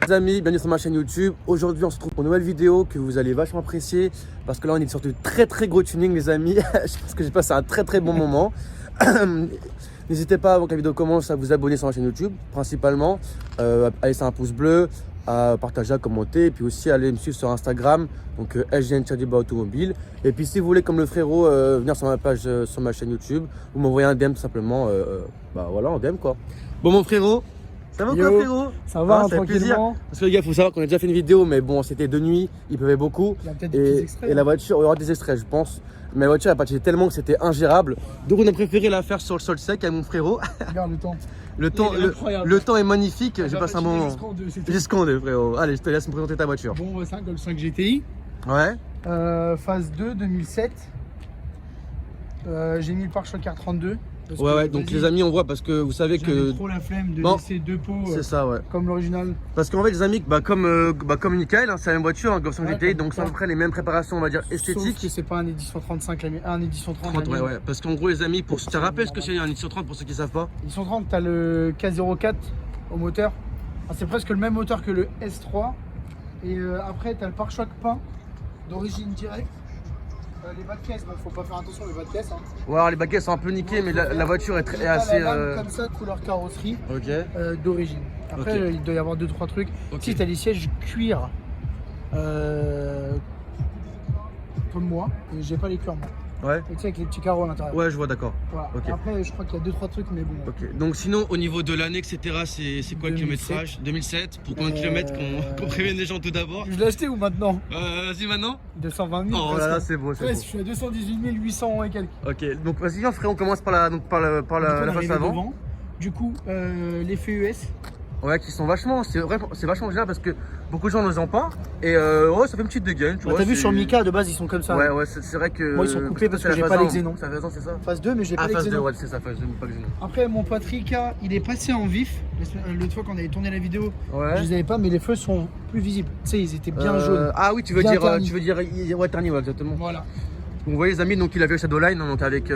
Les amis, bienvenue sur ma chaîne YouTube. Aujourd'hui on se retrouve pour une nouvelle vidéo que vous allez vachement apprécier parce que là on est sur de très gros tuning les amis. Je pense que j'ai passé un très bon moment. N'hésitez pas avant que la vidéo commence à vous abonner sur ma chaîne YouTube principalement, à laisser un pouce bleu, à partager, à commenter et puis aussi à aller me suivre sur Instagram, donc SGN Automobile. Et puis si vous voulez comme le frérot venir sur ma page, sur ma chaîne YouTube, vous m'envoyez un DM tout simplement, bah voilà, en DM quoi. Bon mon frérot, ça va quoi frérot? Ça va, ça fait plaisir. Parce que les gars, il faut savoir qu'on a déjà fait une vidéo, mais bon, c'était de nuit, il pleuvait beaucoup. Il y a peut-être des petits extraits. Et la voiture, il y aura des extraits, je pense. Mais la voiture, elle pâtissait tellement que c'était ingérable. Donc, on a préféré la faire sur le sol sec avec mon frérot. Regarde le temps. Le temps est magnifique. J'ai passé un moment. Jusqu'en 2, frérot. Allez, je te laisse me présenter ta voiture. Bon, c'est un Golf 5 GTI. Ouais. Phase 2, 2007. J'ai mis le pare-choc R32. Ouais, donc les amis, on voit parce que vous savez que. Trop la flemme de laisser deux pots. C'est ça, ouais. Comme l'original. Parce qu'en fait, les amis, comme Nickel, hein, c'est la même voiture, un Golf 5 GTI, donc c'est à peu près les mêmes préparations, on va dire, esthétiques. Sauf que c'est pas un édition 35, un édition 30. Ouais. Parce qu'en gros, les amis, tu te rappelles ce que c'est un édition 30 pour ceux qui savent pas? Édition 30, t'as le K04 au moteur. Ah, c'est presque le même moteur que le S3. Et après, t'as le pare-choc peint d'origine directe. Les bas de caisse, bon, faut pas faire attention les bas de caisse. Hein. Ouais, alors les bas de caisse sont un peu niqués, mais la voiture est assez. La lame comme ça, couleur carrosserie, d'origine. Après, il doit y avoir 2-3 trucs. Si t'as les sièges cuir, comme moi, et j'ai pas les cuirs moi. Ouais. Et tu sais, avec les petits carreaux à l'intérieur. Ouais, je vois, d'accord. Voilà. Après, je crois qu'il y a 2-3 trucs, mais bon. Donc, sinon, au niveau de l'année, etc., c'est quoi le kilométrage? 2007. Pour combien de kilomètres qu'on prévienne les gens tout d'abord? Je l'ai acheté ou maintenant? Vas-y, maintenant 220 000. Oh là là, c'est beau. Je suis à 218 800 et quelques. Ok, donc vas-y, frère, on commence par la face avant. Du coup, les FES. Ouais, qui sont vachement, c'est vachement génial parce que beaucoup de gens n'osent pas et ouais, ça fait une petite dégaine. T'as vu sur Mika de base ils sont comme ça. Ouais, c'est vrai que. Moi ils sont coupés parce que j'ai pas les xénons. Ça fait c'est ça. Phase 2, mais j'ai pas les phase xénons. 2, ouais, c'est ça, phase 2, pas les xénons. Après, mon Patrica, il est passé en vif. L'autre fois qu'on avait tourné la vidéo, je les avais pas, mais les feux sont plus visibles. Tu sais, ils étaient bien jaunes. Ah oui, tu veux dire ouais, terni, ouais, exactement. Voilà. Donc, vous voyez les amis, donc il avait le Shadowline, donc avec.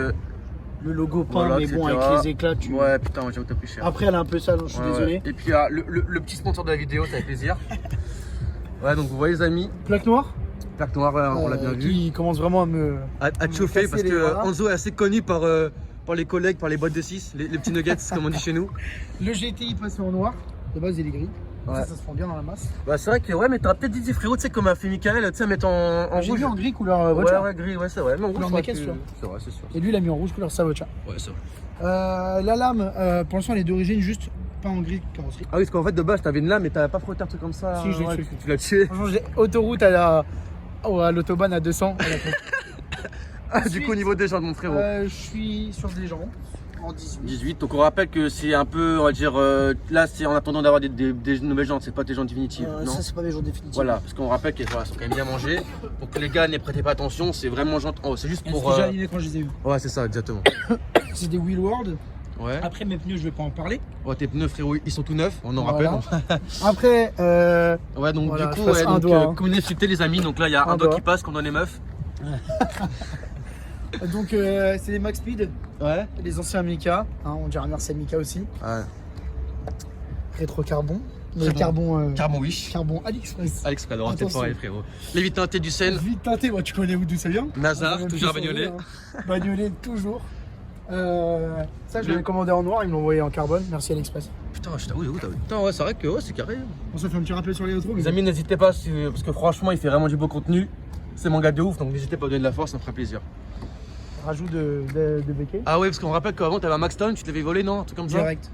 Le logo peint, mais bon, avec les éclats, tu. Ouais, putain, j'avoue que t'as pris cher. Après, elle est un peu sale, je suis désolé. Et puis, le petit sponsor de la vidéo, ça fait plaisir. Ouais, donc vous voyez, les amis. Plaque noire. Plaque noire, on l'a bien vu. Qui commence vraiment à me. À te chauffer, parce que Enzo est assez connu par les collègues, par les boîtes de 6, les petits nuggets, comme on dit chez nous. Le GTI passé en noir. De base, il est gris. Ça se prend bien dans la masse. Bah, c'est vrai que, ouais, mais t'aurais peut-être dit, frérot, tu sais, comme a fait Michael, tu sais, mettre en rouge. J'ai vu en gris couleur voiture. Ouais, gris, ouais, c'est vrai. Mais en rouge, c'est sûr. Et lui, il a mis en rouge couleur sa voiture. Ouais, c'est vrai. La lame, pour l'instant, elle est d'origine juste pas en gris carrosserie. Ah oui, parce qu'en fait, de base, t'avais une lame, mais t'avais pas frotté un truc comme ça. Si, je l'ai tué. Tu l'as tué. Franchement, j'ai autoroute à l'autobahn à 200. Du coup, au niveau des jantes, mon frérot. Je suis sur des jantes. En 18, donc on rappelle que c'est un peu, on va dire, là c'est en attendant d'avoir des nouvelles jantes, c'est pas des jantes définitives. Non, ça c'est pas des jantes définitives. Voilà, parce qu'on rappelle qu'elles sont quand même bien mangées. Donc les gars, ne prêtez pas attention, c'est vraiment jantes en haut, c'est juste pour. J'ai aligné quand je les ai vus. Ouais, c'est ça, exactement. C'est des Wheelworld. Ouais. Après mes pneus, je vais pas en parler. Ouais, tes pneus, frérot, ils sont tout neufs, on en rappelle. Après, ouais, donc voilà, du coup, comme vous insultez les amis, donc là il y a un doigt qui passe comme dans les meufs. Donc c'est les Max Speed, les anciens Mika, hein, on dirait merci à Mika aussi. Ouais. Rétro carbon, carbon wish. Carbon AliExpress. AliExpress, alors tête pareil frérot. Les vitres teintées du Seine. Vite teinté, moi tu connais d'où ça vient? Nazar, toujours à Bagnolet. Bagnolet toujours. Ça je l'avais commandé en noir, ils me l'ont envoyé en carbone, merci AliExpress. Putain, putain, ouais, c'est vrai que c'est carré. On se fait un petit rappel sur les autres. Les amis, n'hésitez pas, parce que franchement, il fait vraiment du beau contenu. C'est mon gars de ouf, donc n'hésitez pas à donner de la force, ça me ferait plaisir. Rajout de béquet. Ah ouais, parce qu'on rappelle qu'avant t'avais un Maxton, tu te l'avais volé, non? Un truc comme ça? Direct.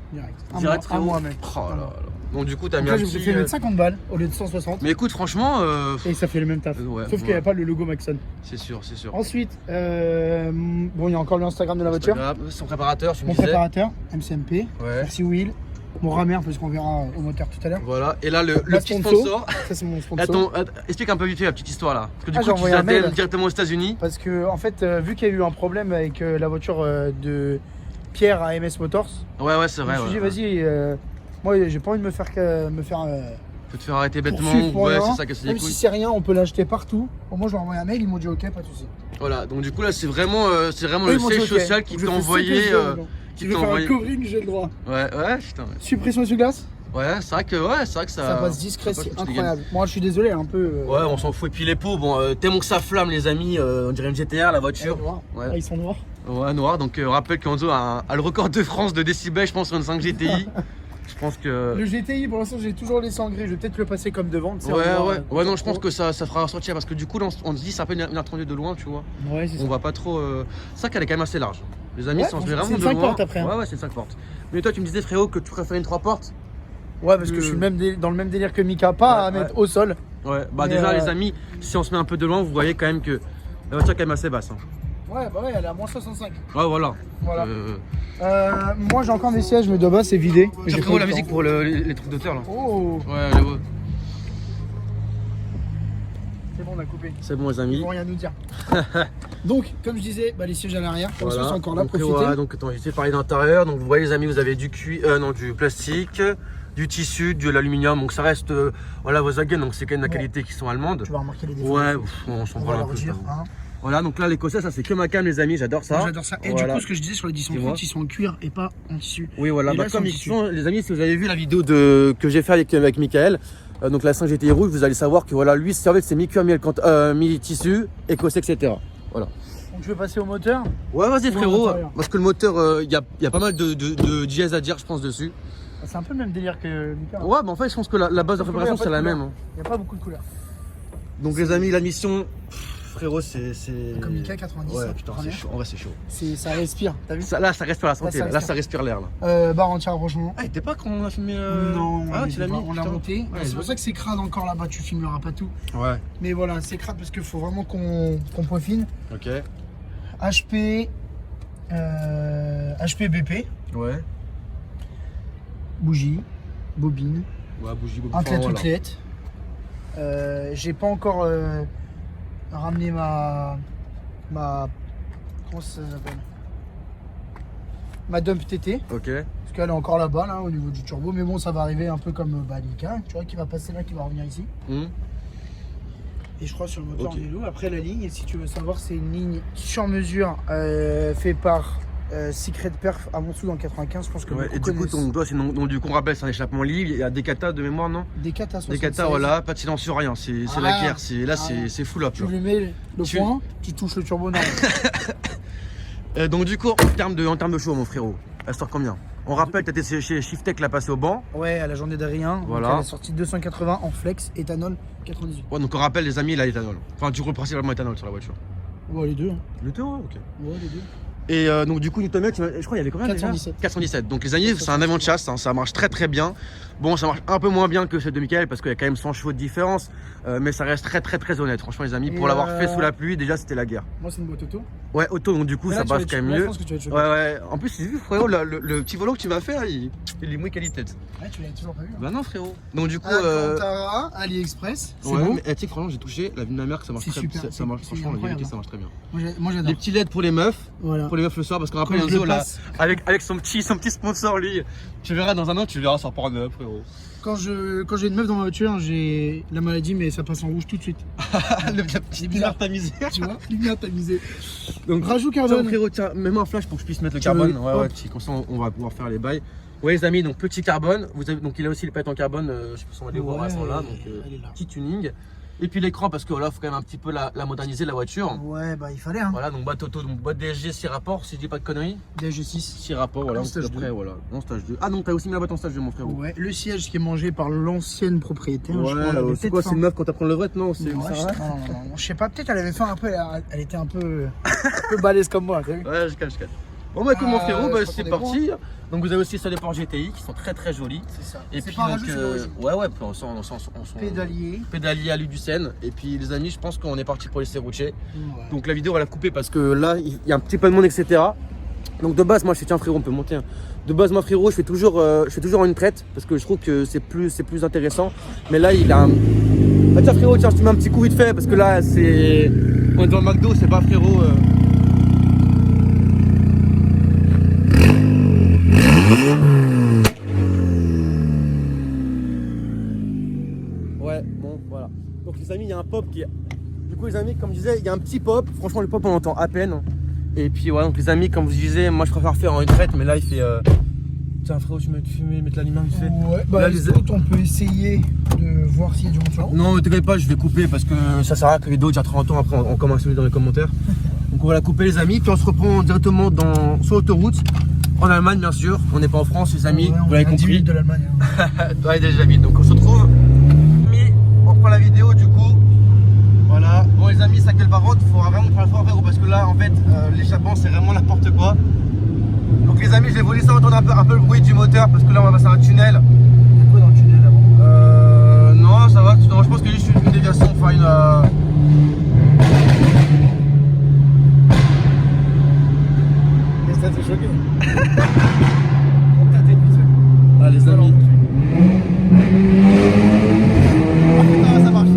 Un mois même. Oh là là. Donc du coup t'as mis un petit... je me suis fait 50 balles au lieu de 160. Mais écoute, franchement... Et ça fait le même taf. Sauf qu'il n'y a pas le logo Maxton. C'est sûr. Ensuite, bon, il y a encore l'Instagram de la voiture. Son préparateur, tu me disais. Mon préparateur, MCMP. Ouais. Merci Will. Mon rameur, parce qu'on verra au moteur tout à l'heure. Voilà, et là le petit sponsor. Ça c'est mon sponsor. Attends, explique un peu vite fait la petite histoire là. Parce que du coup j'ai envoyé un mail directement aux États-Unis. Parce que en fait, vu qu'il y a eu un problème avec la voiture de Pierre à MS Motors. Ouais, c'est vrai. Je me suis dit, vas-y, moi j'ai pas envie de me faire. Faut te faire arrêter bêtement. Ouais, c'est ça que c'est. Même si c'est rien, on peut l'acheter partout. Au moins, je leur ai envoyé un mail, ils m'ont dit ok, pas de soucis. Voilà, donc du coup là c'est vraiment le siège social qui t'a envoyé. Tu veux faire un covering, j'ai le droit. Ouais, putain. Suppression essuie-glace. Ouais, c'est vrai que Ça passe discret, ça passe c'est quand tu incroyable. Moi, je suis désolé, un peu. Ouais, on s'en fout. Et puis les pots, bon, tellement que ça flamme, les amis, on dirait une GTR, la voiture. Noirs. Ouais. Ah, ils sont noirs. Ouais, noir. Donc, on rappelle qu'Enzo a le record de France de décibels, je pense, sur une 5 GTI. Je pense que. Le GTI, pour l'instant, j'ai toujours laissé en gris. Je vais peut-être le passer comme devant. tu sais, Ouais, en noir, ouais. Ouais, non, je pense que ça fera ressortir parce que du coup, là, on se dit, c'est un peu une R32 de loin, tu vois. Ouais, c'est ça. On va pas trop. C'est vrai qu'elle est quand même assez large. Les amis, Ouais, si on se met c'est vraiment une de 5 loin. portes après, hein. Ouais, ouais, c'est une 5 portes. Mais toi, tu me disais, frérot, que tu préférais une 3 portes. Ouais, parce que je suis dans le même délire que Mika, pas à Ouais, mettre ouais. au sol. Ouais, bah Mais, déjà, les amis, si on se met un peu de loin, vous voyez quand même que la voiture est quand même assez basse. Hein. Ouais, bah ouais, elle est à moins 65. Ouais, voilà. Voilà. Moi, j'ai encore des sièges, mais de base, c'est vidé. J'ai J'ai frérot, pas la eu le musique temps. pour les trucs d'auteur là. Oh, Ouais, allez, ouais. c'est bon, on a coupé. C'est bon, les Ils amis. vont rien nous dire. Donc, comme je disais, bah, les sièges à l'arrière, pour l'instant, c'est encore là, Donc, profitez. voilà, donc attends, j'essaie de parler d'intérieur. Donc vous voyez les amis, vous avez du cuir, non, du plastique, du tissu, de l'aluminium. Donc ça reste, voilà, Volkswagen. Donc c'est quand même de la Bon. qualité qui sont allemandes. Tu vas remarquer les défauts. Ouais, on s'en On branle va un leur peu. dire. ça. Hein. Voilà, donc là l'écossais, ça c'est que ma cam les amis, j'adore ça. Moi, j'adore ça. Et Voilà. du coup, ce que je disais sur les 10 Dis-moi. ils sont en cuir et pas en tissu. Oui, voilà, Et bah, là, comme c'est en ils tissu. sont, les amis, si vous avez vu la vidéo que j'ai fait avec Michael, donc la 5 GTI rouge, vous allez savoir que voilà, lui, en fait, c'est mi-cuir, mi-tissu, écossais, etc. Voilà. Donc, je vais passer au moteur. Ouais, vas-y Ou à frérot, l'intérieur. parce que le moteur, il y a pas mal de dièse à dire, je pense, dessus. C'est un peu le même délire que Mika. Ouais, bah en fait, je pense que la base de Sauf que préparation, là, c'est y a la pas de même. hein. Il n'y a pas beaucoup de couleurs. Donc, les amis, la mission, frérot, c'est. Comme Mika 90. Ouais, putain, c'est chaud. En vrai, c'est chaud. Ça respire, t'as vu? Là, ça respire la santé, ça là, respire. ça respire l'air, là. Barre entière-rapprochement. Ah, t'es pas quand on a filmé. Non, Ah, on tu l'as mis on l'a putain. monté. Ouais, C'est pour ça que c'est crade encore là-bas, tu filmeras pas tout. Ouais, Mais voilà, c'est crade parce qu'il faut vraiment qu'on peaufine. ok. HP, HP BP, Ouais. bougie, bobine, Ouais, bougie, un tête voilà. outlet. J'ai pas encore ramené ma. Comment ça s'appelle? Ma dump TT. Ok. Parce qu'elle est encore là-bas, là, au niveau du turbo. Mais bon, ça va arriver un peu comme Nika, tu vois, qui va passer là, qui va revenir ici. Et je crois sur le moteur Ok. on est lourd. Après la ligne, et si tu veux savoir, c'est une ligne sur mesure faite par Secret Perf à Montsou dans le 95. Je pense que Ouais, beaucoup et du coup, connaissent. toi, donc, du coup, on rappelle, c'est un échauffement libre. Il y a des katas de mémoire, non? Des katas à 76. Des katas, voilà, pas de silencieux, rien. C'est la Ah. guerre. Là, Ah. c'est full up. Tu là. lui mets le Tu- point, tu touches le turbo normal. Donc, du coup, en termes de show, mon frérot, elle sort combien? On rappelle, t'étais chez Shiftech, là, passé au banc. Ouais, à la journée d'Adrien. Voilà. Elle est sortie 280 en flex, éthanol 98. Ouais, donc on rappelle, les amis, il a l'éthanol. Enfin, tu roules principalement éthanol sur la voiture. Ouais, les deux. Hein. Le tour, ok. Ouais, les deux. Et donc du coup Newtonmeter, je crois qu'il y avait combien 417. déjà 417. Donc les amis, c'est un avion de chasse, hein, ça marche très très bien. Bon, ça marche un peu moins bien que celle de Michael parce qu'il y a quand même 100 chevaux de différence, mais ça reste très très très honnête. Franchement les amis, pour Et l'avoir fait sous la pluie, déjà c'était la guerre. Moi, c'est une boîte auto. Ouais, auto, donc du coup Mais là, ça tu vas passe être- quand même là, je mieux. pense que tu vas être choqué. Ouais ouais. En plus, j'ai vu frérot le petit volant que tu m'as fait là, il est moins qualité. Ouais, tu l'avais toujours pas vu. Hein. Bah non frérot. Donc du coup, Alcantara, AliExpress, c'est ouais, beau. mais tu sais, franchement j'ai touché la vie de ma mère que ça marche C'est très super, ça marche c'est franchement la incroyable, vérité hein. ça marche très bien. Moi, j'adore. Les petits LED pour les meufs. Voilà. Pour les meufs le soir parce qu'on Quand rappelle je Enzo le là passe. avec son petit sponsor lui. Tu verras dans un an, tu le verras sur Pornhub frérot. Quand j'ai une meuf dans ma voiture, j'ai la maladie, mais ça passe en rouge tout de suite. Le petit bizarre. tamisé. Tu vois, lumière tamisée. Donc Rajout tiens, carbone. frérot, tiens, mets-moi un flash pour que je puisse mettre le Tu carbone. veux- Ouais, hop. ouais, comme ça on va pouvoir faire les bails. Ouais les amis, donc petit carbone. Vous avez, donc il a aussi les paillettes en carbone. Je sais pas si on va les voir, elles sont là. Donc elle est là. petit tuning. Et puis l'écran parce que là, faut quand même un petit peu la moderniser la voiture. Ouais, bah il fallait, hein. Voilà, donc boîte auto, donc boîte DSG 6 rapports, si je dis pas de conneries. DG6. 6 rapports, voilà, En donc stage après, 2. voilà, en stage 2. Ah donc t'as aussi mis la boîte en stage 2 mon frérot. Ouais, le siège qui est mangé par l'ancienne propriétaire. je crois, elle avait c'est peut-être quoi, faim. c'est une meuf quand t'apprends le levrette, non? Ouais, C'est non, ça, ouais. non, je sais pas, peut-être elle avait faim un peu, elle était un peu balèze comme moi, t'as vu? Ouais, je calme. Bon bah écoute mon frérot, bah, je crois c'est qu'on est parti. Donc vous avez aussi ça des ports GTI qui sont très très jolis. C'est ça. Et C'est puis pas un donc, rajout, c'est l'origine. ouais, puis on sent Pédalier. pédalier à Luducène. Et puis les amis, je pense qu'on est parti pour les serruchés. Ouais. Donc la vidéo on va la couper parce que là il y a un petit peu de monde etc. Donc de base moi je fais tiens frérot on peut monter. Hein. De base moi frérot je fais toujours en une traite parce que je trouve que c'est plus intéressant. Mais là il a un. Ah tiens frérot tiens je te mets un petit coup vite fait parce que là c'est. On est dans le McDo, c'est pas frérot. Ouais, bon, voilà. Donc les amis, il y a un pop qui est... Du coup les amis, comme je disais, il y a un petit pop. Franchement le pop on entend à peine. Et puis voilà, donc les amis, comme je disais, moi je préfère faire en une traite, mais là il fait... Tiens frérot, tu mets mettre la lumière vite fait. Ouais, bah Là, écoute, on peut essayer de voir s'il y a du monde sur la route. Non, ne t'inquiète pas, je vais couper parce que ça sert à rien que les vidéos durent 30 ans, après on commence à mettre dans les commentaires. Donc on va la couper les amis, puis on se reprend directement sur l'autoroute, en Allemagne bien sûr, on n'est pas en France les amis, Ouais, vous l'avez on est à 10 compris. minutes de l'Allemagne. Hein. Ouais, déjà vite, donc on se retrouve, mais on reprend la vidéo du coup, voilà. Bon les amis, ça quelle par contre, il faudra vraiment prendre le fort frérot parce que là en fait, l'échappement c'est vraiment n'importe quoi. Donc les amis, je vais vous laisser entendre un peu le bruit du moteur parce que là on va passer un tunnel. Il y a quoi dans le tunnel avant? Non, ça va, non, je pense que juste une déviation, enfin une... Qu'est-ce que t'as été choqué? Monte ta tête vite fait. Ah les amis. Ah, ça marche.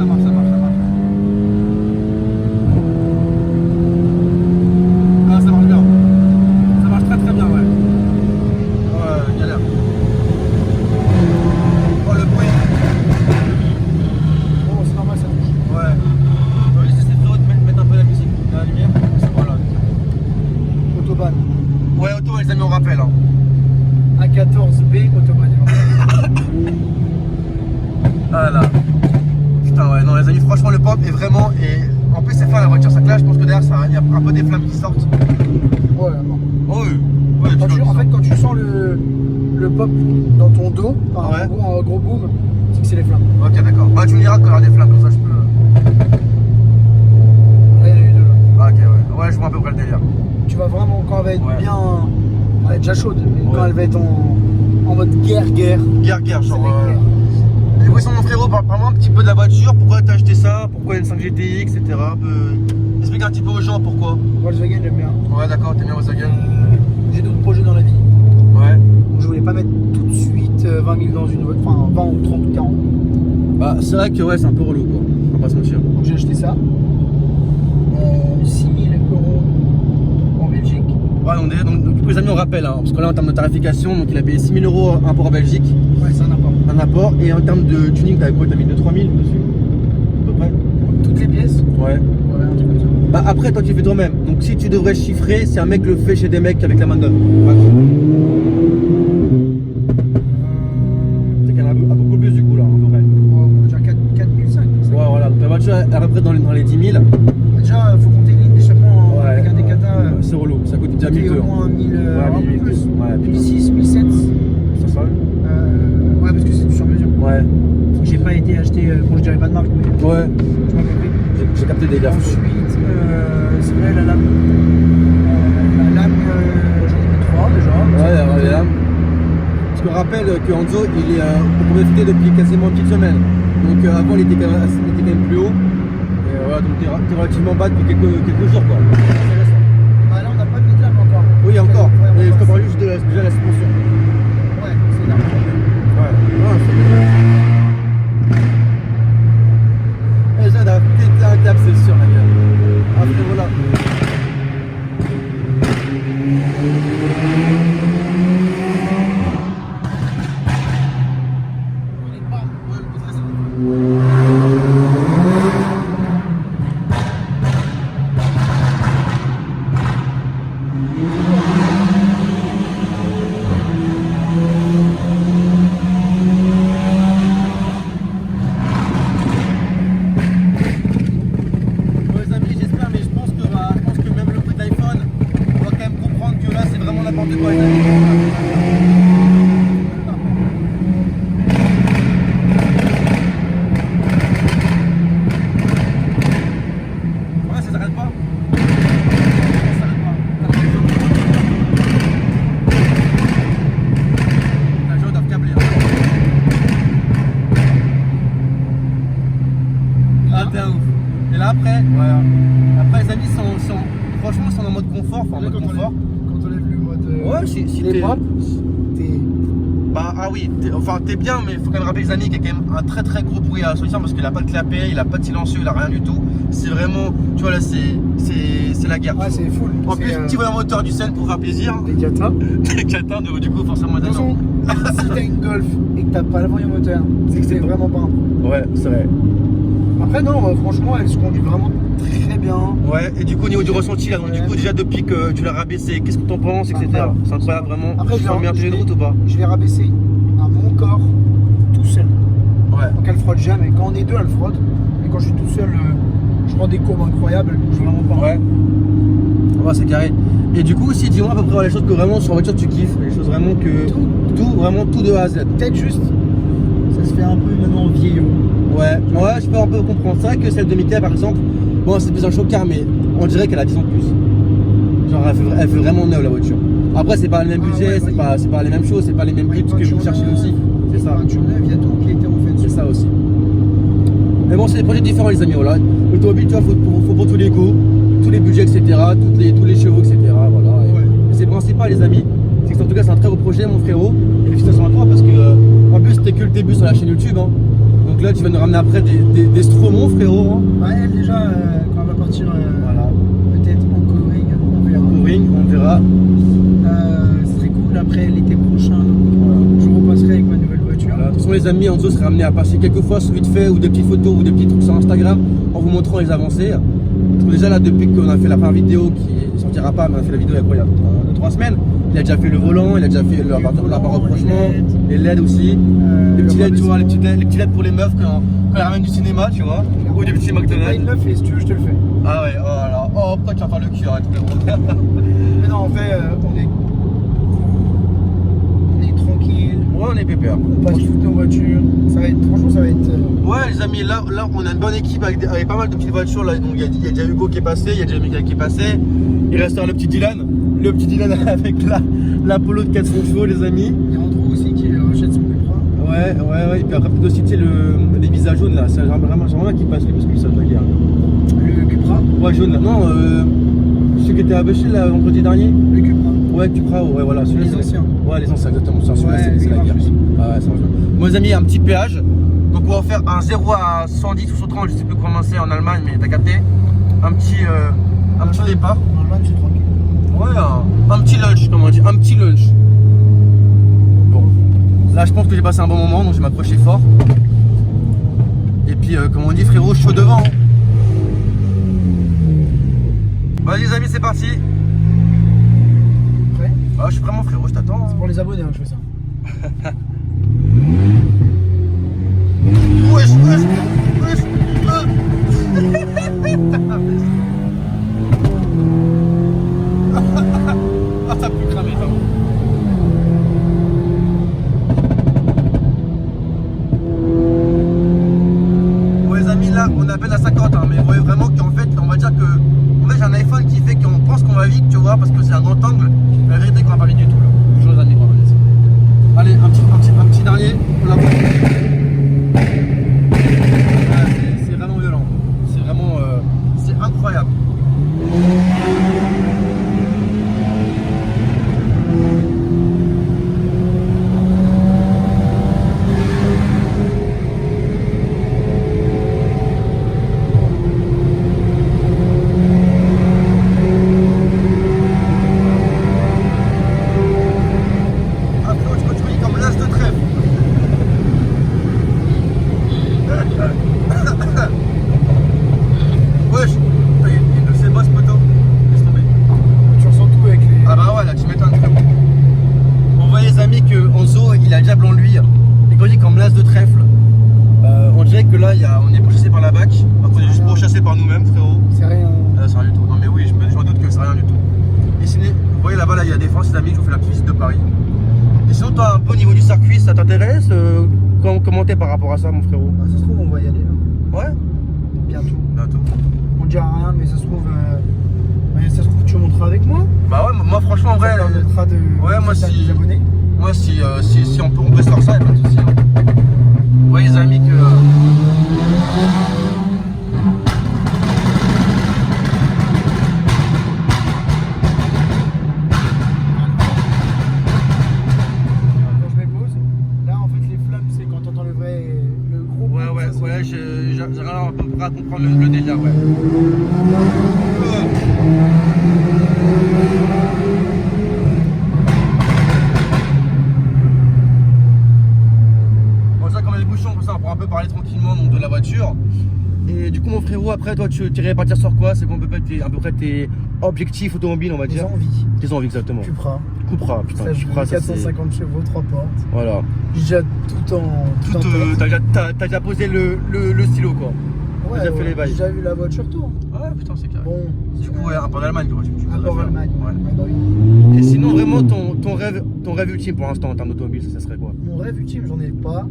Ah ça marche bien. Ça marche très bien, ouais. Ouais, galère. Oh le bruit. Bon, c'est normal, ça bouge. Ouais. Oui, j'essaie frérot de mettre un peu la musique, la lumière. C'est voilà. Autobahn. Ouais, auto, les amis, on rappelle. Hein. A14B, Autobahn. Voilà. Putain, ouais, non, les amis, franchement, le pop est vraiment. Et en plus, c'est fin la voiture, ça clash. Je pense que derrière, il y a un peu des flammes qui sortent. Ouais, non. Oh oui. Ouais, En fait, quand tu sens le pop dans ton dos, enfin, Ouais. un gros boom, c'est que c'est les flammes. Ok, d'accord. Bah, tu me diras quand il y aura des flammes, comme ça je peux. Là, il y en a eu deux là. Ah, ok, ouais. Ouais, je vois à peu près le délire. Tu vas vraiment, quand elle va être Ouais. bien. Elle est déjà chaude, mais Ouais. quand elle va être en mode guerre. Guerre, genre. C'est la guerre. Et oui, mon frérot, parle-moi un petit peu de la voiture. Pourquoi t'as acheté ça? Pourquoi une 5 GTI, etc. Explique un petit peu aux gens pourquoi. Volkswagen, j'aime bien. Ouais, d'accord, t'aimes bien Volkswagen. J'ai d'autres projets dans la vie. Ouais. Donc, je voulais pas mettre tout de suite 20 000 dans une voiture, enfin 20 ou 30 ou 40. Bah, c'est vrai que ouais, c'est un peu relou, quoi. On va pas se mentir. Donc j'ai acheté ça. 6 000 euros en Belgique. Ouais, donc, du coup, les amis, on rappelle, hein, parce que là, en termes de tarification, donc il a payé 6 000 euros import en Belgique, Ouais, c'est un apport. un apport, et en termes de tuning, t'avais quoi? T'as mis 2-3 000 dessus? À peu près? Toutes les pièces. Ouais. Ouais, un truc comme ça. Bah, après, toi, tu fais toi-même. Donc, si tu devrais chiffrer, c'est un mec le fait chez des mecs avec la main-d'œuvre. C'est qu'elle a beaucoup plus du coup, là, à peu près. On va dire 4 500. Ouais, voilà. Donc, la voiture, elle est à peu près dans les 10 000. Déjà, il faut compter une ligne d'échappement Ouais, avec un Decata. c'est relou. Ça coûte déjà C'était 1002. au moins 1000, un peu 1000, plus. ouais, putain. 1006, 1007. Ça sera Ouais, parce que c'est du sur mesure. Ouais. J'ai pas été acheté, bon, je dirais pas de marque, mais Ouais. tu m'as compris. J'ai capté des gars. Ensuite, c'est vrai, la lame. La lame, j'en ai mis 3 déjà. Ouais, là. Parce que rappelle que Enzo, il est au communauté depuis quasiment une petite semaine. Donc avant, il était quand même plus haut. Et voilà, donc t'es relativement bas depuis quelques jours, quoi. Bah là, on n'a pas mis de lame encore. Oui, encore. Ouais, Mais je te parle juste déjà de la suspension. Ouais, c'est énorme. Ouais. Eh, j'ai pété un câble, c'est sûr, la gueule. Ah, frérot, là. Les amis, j'espère, mais je pense que même le prix de l'iPhone, on va quand même comprendre que là, c'est vraiment n'importe quoi, les amis. Ouais, ça s'arrête pas. Ça s'arrête pas. La jaune doit câbler. Ah, t'es un ouf. Et là, après, voilà. Après, les amis, franchement, ils sont en mode confort. Enfin, en mode confort. Quand on lève le mode. Ouais, si les t'es. pop, t'es. Bah, ah oui, t'es bien, mais faut quand même rappeler les amis qu'il y a quand même un très très gros bruit à la solution parce qu'il a pas de clapet, il a pas de silencieux, il a rien du tout. C'est vraiment, tu vois là, c'est la guerre. Ouais, tu vois. c'est full. En plus, petit volant moteur du Sen pour faire plaisir. Decata. Decata, du coup, forcément, De toute maintenant. façon, si t'as une Golf et que t'as pas le moyen moteur, c'est que c'est vraiment pas un pro. Ouais, c'est vrai. Par Après, non, franchement, elle se conduit vraiment très bien. Ouais, et du coup, au niveau du ressenti, là, donc, du coup, déjà depuis que tu l'as rabaissé, qu'est-ce que t'en penses, etc. Voilà. C'est incroyable, vraiment. Après, Tu sens bien de route ou pas? Je l'ai rabaissé à mon corps tout seul. Ouais. Donc elle frotte jamais. Quand on est deux, elle frotte. Et quand je suis tout seul, je prends des courbes incroyables. Je suis vraiment pas. Ouais. Ouais, c'est carré. Et du coup, aussi, dis-moi à peu près les choses que vraiment sur voiture tu kiffes, les choses vraiment que. Vraiment tout de A à Z. Peut-être juste, ça se fait un peu maintenant vieillot. Ouais, je peux un peu comprendre. C'est vrai que celle de Mika, par exemple, bon, c'est plus un chocard, mais on dirait qu'elle a 10 ans de plus. Genre, elle fait vraiment neuve la voiture. Après, c'est pas le même budget, ouais, c'est pas les mêmes choses, c'est pas les mêmes buts que vous cherchez aussi. C'est ça. Il y a tout qui a été refait. C'est ça aussi. Mais bon, c'est des projets différents, les amis. Voilà. L'automobile, tu vois, faut pour tous les goûts, tous les budgets, etc., tous les chevaux, etc. Voilà. Et c'est le principal, les amis. C'est que, en tout cas, c'est un très beau projet, mon frérot. Et félicitations à toi parce que, en plus, c'était que le début sur la chaîne YouTube. Hein. Donc là, tu vas nous ramener après des stromons, frérot. Hein. Ouais, elle, déjà, quand elle va partir, voilà. peut-être en Corée, on verra. En Corée, on verra. Ce serait cool. Après, l'été prochain, je repasserai avec ma nouvelle voiture. Voilà. De toute façon, les amis, Enzo sera amené à passer quelques fois vite fait ou des petites photos ou des petits trucs sur Instagram en vous montrant les avancées. Parce que déjà là, depuis qu'on a fait la première vidéo qui sortira pas, mais on a fait la vidéo il y a quoi, il y a 2-3 semaines, il a déjà fait le volant, il a déjà fait la barre rapprochement, les LED aussi, les petits LED, tu vois, les petits LED pour les meufs quand elles ramènent du cinéma, tu vois, ou des petits McDonald's. Il le fait, si tu veux, je te le fais. Ah ouais, oh là, oh pourquoi tu vas faire le cul, arrête frérot. Mais non, en fait, on est tranquille. Ouais, on est pépère. On passe toutes nos voitures. Ça va être, franchement, ça va être. Ouais, les amis, là, on a une bonne équipe avec pas mal de petites voitures. Là, donc, il y a déjà Hugo qui est passé, il y a déjà Miguel qui est passé. Il restera le petit Dylan. Le petit Dylan avec la Polo de 400 chevaux, les amis. Il y a Andrew aussi qui rachète son Cupra. Ouais. Et puis après, aussi, tu sais, les visages jaunes là. C'est vraiment qui passe, lui, parce que ça de la guerre. Le Cupra. Ouais, jaune là. Non, celui qui était à Béchel là, vendredi dernier. Le Cupra. Ouais, Cupra, ouais, voilà. Les anciens. Ouais, les anciens, exactement. Celui-là, Ouais, c'est la guerre. plus. Ah ouais, ça marche bien. Bon, les amis, un petit péage. Donc, on va faire un 0 à 110 ou 130, je sais plus comment c'est en Allemagne, mais t'as capté. Un petit départ. En Allemagne, c'est tranquille. Ouais, un petit lunch, comme on dit, un petit lunch. Bon, là, je pense que j'ai passé un bon moment, donc je vais m'approcher fort. Et puis, comme on dit, frérot, chaud devant. Hein. Vas-y, les amis, c'est parti. Prêt ? Ah, je suis vraiment frérot, je t'attends. C'est pour les abonnés, hein, je fais ça. Wesh. Ah, ça peut cramer, ça. Bon, les amis, là, on appelle à 50, hein, mais vous voyez vraiment qu'en fait, on va dire que. En fait, j'ai un iPhone qui fait qu'on pense qu'on va vite, tu vois, parce que c'est un grand angle. Mais la vérité, qu'on va pas vite du tout, là. Toujours les amis, on va laisser. Allez, un petit dernier, on l'a fait. C'est vraiment violent. C'est vraiment. C'est incroyable. On est pourchassé par la BAC, on est juste pourchassé par nous-mêmes, frérot. C'est rien. C'est rien du tout. Non, mais oui, je me doute que c'est rien du tout. Et sinon, vous voyez là-bas, là, il y a la Défense, les amis, je vous fais la petite visite de Paris. Et sinon, toi, un peu au niveau du circuit, ça t'intéresse comment t'es par rapport à ça, mon frérot? Ça se trouve, on va y aller là. Ouais. Bientôt. On dira rien, mais ça se trouve, tu monteras avec moi. Bah ouais, moi, franchement, en vrai. Ça permettra de. Ouais, moi, si. Des abonnés. Moi, si on peut se faire ça, il n'y a pas de souci. Vous voyez, les amis, que. Ouais, j'arrive à peu près à comprendre le délire, ouais. Bon, ça, comme il y a des bouchons, comme ça, on pourra un peu parler tranquillement donc, de la voiture. Et Et du coup, mon frérot, après, toi, tu irais partir sur quoi? C'est quoi à peu près tes objectifs automobiles, on va Des dire? envies. Tes envies, exactement. Cupra. Cupra, putain, Ça, Cupra, ça c'est. 450 chevaux, 3 portes. Voilà. J'ai déjà tout en tête. T'as déjà posé le stylo, quoi. Ouais, déjà fait les bails. J'ai déjà vu la voiture tour. Ouais, putain, c'est carré. Bon. Du coup, ouais, un peu en Allemagne, quoi. Un peu en Allemagne. Ouais. Ouais, bah oui. Et sinon, vraiment, ton rêve ultime pour l'instant en termes d'automobile, ça serait quoi? Mon rêve ultime, j'en ai pas.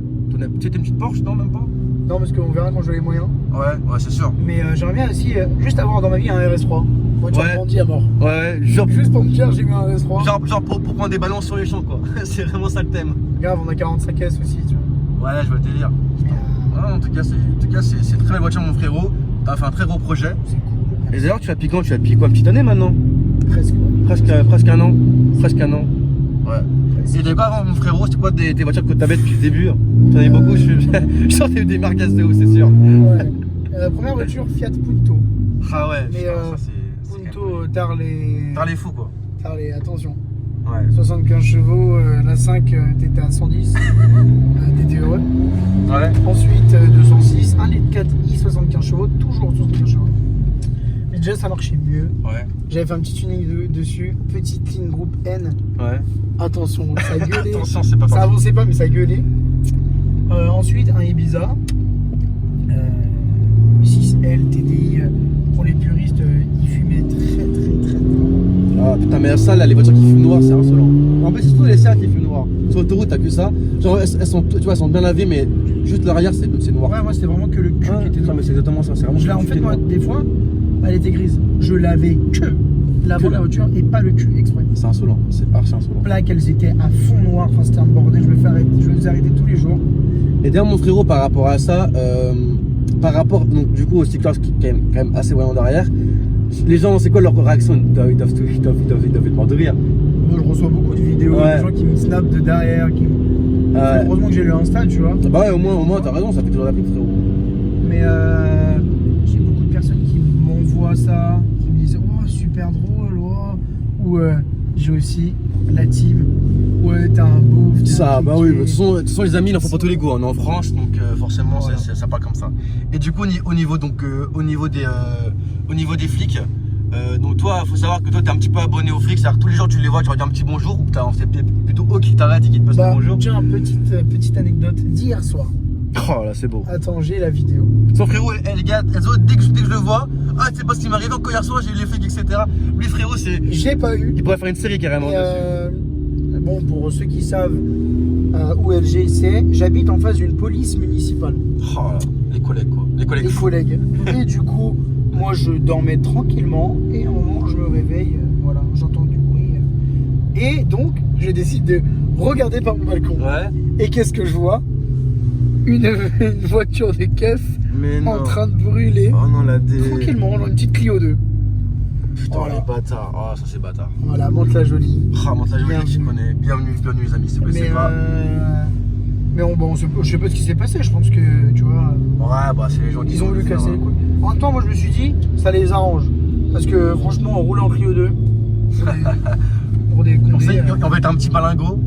C'était une petite Porsche, non, même pas? Non, parce qu'on verra quand j'aurai les moyens. Ouais, c'est sûr. Mais j'aimerais bien aussi, juste avoir dans ma vie un RS3. Voiture Ouais. grandie à mort. Ouais, genre Juste pour me dire, j'ai eu un RS3. genre pour prendre des ballons sur les champs, quoi. C'est vraiment ça le thème. Grave, on a 45 S aussi, tu vois. Ouais, je vois le délire. Mais, Ah, en tout cas, c'est une très belle voiture, mon frérot. T'as fait un très gros projet. c'est cool. Et d'ailleurs, tu as piqué quand? Tu as piqué quoi? Une petite année maintenant? Presque, ouais. Presque un an. Presque un an. Ouais. Presque. Et d'accord, avant, mon frérot, c'était quoi tes voitures que t'avais depuis le début? T'en avais beaucoup, je sortais des marques de ouf, c'est sûr. Ouais. La première voiture, Fiat Punto. Ah ouais, Mais putain, ça c'est. Punto, Tarlet. T'as les fous, quoi. Tarlet, attention. Ouais. 75 chevaux, la 5, t'étais à 110. T'étais heureux. Ouais. Ensuite, 206, 1,4i, 75 chevaux, toujours 75 chevaux. Mais déjà, ça marchait mieux. Ouais. J'avais fait un petit tuning dessus, petite ligne groupe N. Ouais. Attention, ça gueulait. Attention, c'est pas Ça parti. avançait pas, mais ça gueulait. Ensuite, un Ibiza. 6L TDI. Pour les puristes, il fumait très. Ah putain, mais ça là, les voitures qui fument noir, c'est insolent. En plus, c'est surtout les Seat qui fument noir. Sur l'autoroute, t'as que ça. Genre, elles sont, tu vois, elles sont bien lavées, mais juste l'arrière, c'est noir. Ouais, moi, c'était vraiment que le cul Ah, qui était non, noir. mais c'est exactement ça. C'est vraiment En que fait, le moi, noir. des fois, elle était grise. Je lavais que l'avant de la voiture et pas le cul exprès. C'est insolent, c'est archi insolent. Plaques, elles étaient à fond noir. Enfin, c'était un bordel. Je les arrêtais tous les jours. Et d'ailleurs, mon frérot, par rapport à ça, donc, du coup, au sticker qui est quand même assez voyant derrière, les gens, c'est quoi leur réaction? Ils doivent être morts de rire. Moi, je reçois beaucoup de vidéos, Ouais. des gens qui me snapent de derrière. Heureusement que j'ai le Insta, tu vois. Bah ouais, au moins, t'as raison, ça fait toujours la pub, frérot. Mais j'ai beaucoup de personnes qui m'envoient ça, qui me disent oh super drôle, oh. Ou j'ai aussi la team, ouais t'es un beauf. Ça, bah oui, de toute façon, les amis, il en faut pas tous les goûts. On est en France, donc forcément, Voilà. ça part comme ça. Et du coup, au niveau des flics, donc toi, faut savoir que toi, t'es un petit peu abonné aux flics, c'est-à-dire que tous les jours, tu les vois, tu leur dis un petit bonjour, ou c'est plutôt eux qui t'arrêtent et qui te passent le bonjour. Tiens, petite anecdote d'hier soir. Oh là, c'est beau. Attends, j'ai la vidéo. Son frérot, les gars, dès que je le vois, ah, c'est pas ce qui m'arrive encore hier soir, j'ai eu les flics, etc. Lui, frérot, Je l'ai pas eu. il pourrait faire une série carrément Mais, dessus. bon, pour ceux qui savent où LG c'est, j'habite en face d'une police municipale. Oh là, les collègues, quoi. Les collègues Les fous. collègues. Et du coup, moi je dormais tranquillement et à un moment je me réveille, voilà, j'entends du bruit. Et donc, je décide de regarder par mon balcon. Ouais. Et qu'est-ce que je vois? Une voiture de keuf Mais non. en train de brûler Oh non, la dé. tranquillement, dans une petite Clio 2. Putain, Voilà. les bâtards. Oh, ça c'est bâtard. Voilà, monte la jolie. Ah, monte la jolie, Bienvenue. je connais. Bienvenue les amis, si vous connaissez Mais, pas. je sais pas ce qui s'est passé, je pense que, tu vois, Ouais, bah c'est les gens qui ils ont voulu faire, casser les couilles. En même temps, moi je me suis dit, ça les arrange. Parce que franchement, rouler en Clio 2, pour des Comme condés, ça, on va être un petit palingo,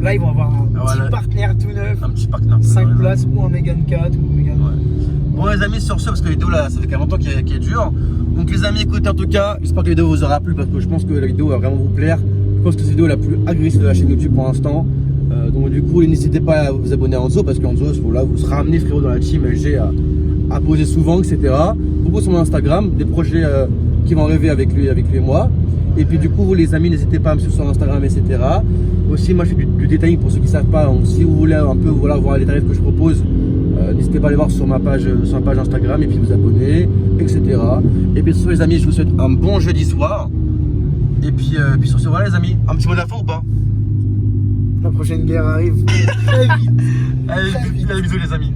là ils vont avoir un Voilà. petit partenaire tout neuf, un petit partenaire. 5 places ou un Mégane 4 ou un Mégane. Ouais. Bon les amis, sur ce, parce que la vidéo là, ça fait quand même longtemps qu'elle est dure. Donc les amis, écoutez en tout cas, j'espère que la vidéo vous aura plu parce que je pense que la vidéo va vraiment vous plaire. Je pense que c'est la vidéo la plus agressive de la chaîne YouTube pour l'instant. Donc du coup, n'hésitez pas à vous abonner à Enzo parce qu'Enzo, voilà, vous serez amené frérot dans la team LG à poser souvent, etc. Beaucoup sur mon Instagram, des projets qui vont arriver avec lui et moi. Et puis du coup, vous les amis, n'hésitez pas à me suivre sur Instagram, etc. Aussi, moi je fais du detailing pour ceux qui ne savent pas. Donc, si vous voulez un peu voilà, voir les tarifs que je propose, n'hésitez pas à aller voir sur ma page Instagram et puis vous abonner, etc. Et bien sûr les amis, je vous souhaite un bon jeudi soir. Et puis sur ce, voilà les amis, un petit mot de la fin ou pas? La prochaine guerre arrive très vite. Allez, bisous les amis.